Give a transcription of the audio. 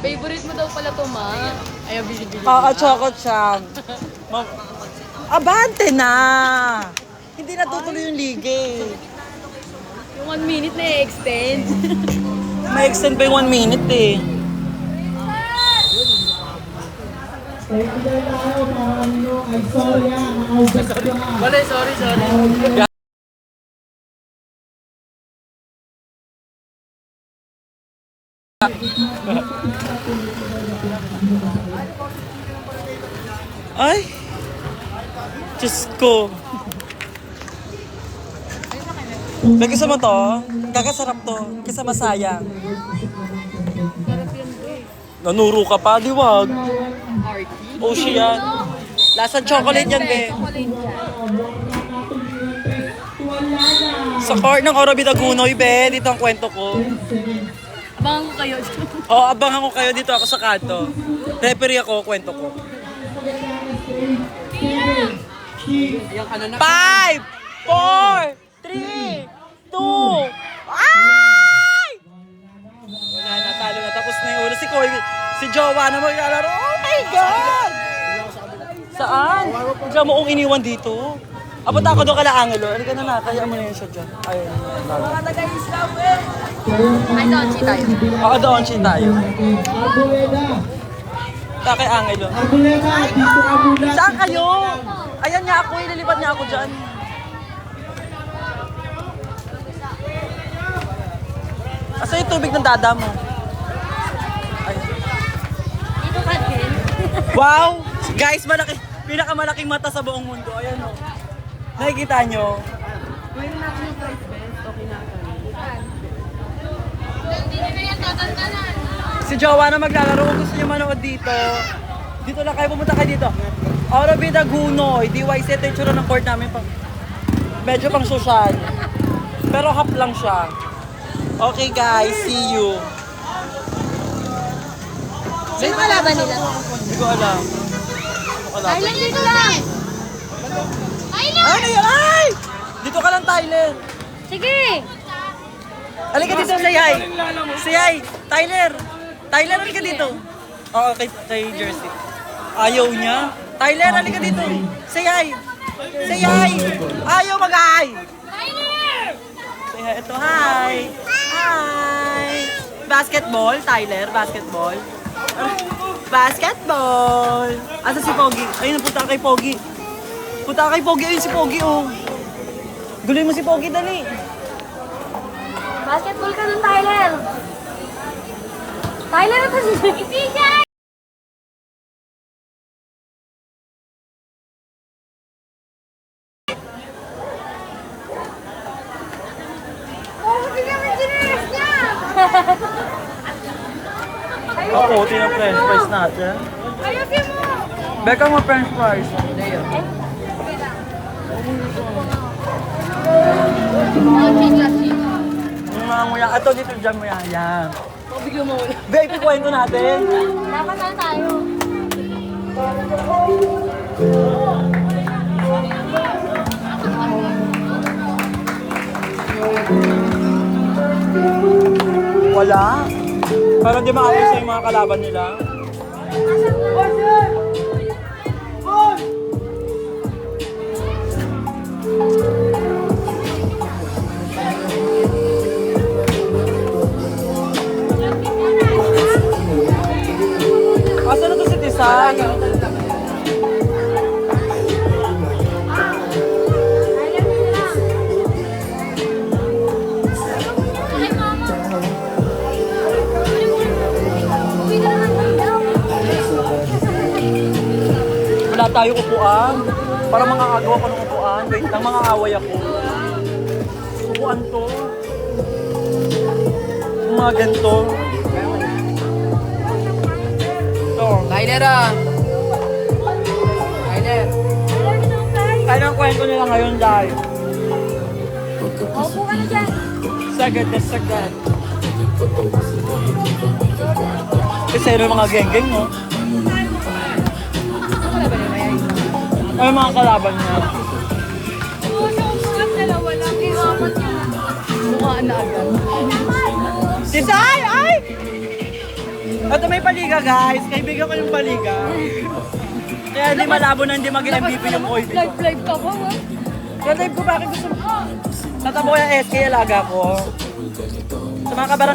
Favorite mo daw pala to, ma. Ayaw, bili-bili. Oo, choco cham. Abante na! Hindi natutuloy yung ligay. Yung 1 minute na i-extend. May extend pa yung 1 minute eh. Wala, sorry. Ay! Diyos ko. May kasama to? Kakasarap to. Kasama sayang. Nanuro ka pa, di wag. Ocean. Lasang chocolate yan, be. Sa court ng Ora Bitagunoy, be. Dito ang kwento ko. Abangan ko kayo. Oo, abangan ko kayo dito ako sa kanto. Referee ako, kwento ko. 5, 4, 3, 2, ay! Wala na, talo na. Tapos na yung ulo. Si Koy, si Jowa na maglalaro. Oh my God! Saan? Diyan mo kong iniwan dito. Abot ako doon kala Angelo. Ano ka na, kaya mo na yun siya dyan. Ayun. Ay, Donchi tayo. Oo, doon siya tayo. Kay Angelo. Saan kayo? Ayan niya ako, ililipat niya ako dyan. Asa yung tubig ng dada mo? Ayun. Dito ka din. Wow! Guys, pinakamalaking mata sa buong mundo. Ayan o. Nakikita nyo? Kuya natin yung price best. Okay na kami. Hindi na yan tatantanan. Si Jowa na maglalaro. Kung gusto nyo manood dito, dito lang kayo, pumunta kayo dito. Ora Bitagunoy, DYC, ito yung tsura ng court namin. Medyo pang social. Pero half lang siya. Okay guys, see you. Sino kalaban nila? Hindi ko alam. Sino kalaban? Thailand dito lang. Thailand! Ano yun? Ay! Dito ka lang, Tyler. Sige! Halika dito, say hi. Say hi. Tyler. Tyler, halika dito. Oo, kay Jersey. Ayaw niya. Tyler, halika dito. Say hi. Say hi. Ayaw mag-hi. Tyler! Say hi. Ito, hi. Hi. Basketball, Tyler. Basketball. Basketball. Asa si Pogi? Ayun, punta ka kay Pogi. Punta ka kay Pogi. Ayun si Pogi, oh. Guloy mo si Pogi, dali. Basketball ka nun, Tyler! Tyler, ito si Ipigay! Oh, hindi kami ginis niya! Oo, tinang french fries natin. Ayusin mo! Beka mo french fries. Yung mga nguya. Ito dito dyan mo yan. Yan. Bigyan mo wala. Be, ikukwento natin. Dapat na tayo. Wala. Parang di makakita yung mga kalaban nila. Asan na to si Tisay? Wala tayong upuan. Para mga agaw ako ng upuan. Wait lang, mga away ako. Upuan to. Yung mga ganito. Ito. Tyler ah. Tyler. Kaya ng kwento nila ngayon dahil. Opo ka na dyan. Sagad na sagad. Kasi yung mga geng-geng, no? Ay, mga kalaban niya. Dalawa lang. Ihamat niya. Mukhaan na agad. Tisay! Ay! Ito may paliga guys. Kaibigan ko yung paliga. Kaya hindi malabo na hindi maging MVP yung Oy. Live ka ba? Kaya live ko bakit gusto mo? Tatabo ko yung SK alaga ko. Sa mga kabarang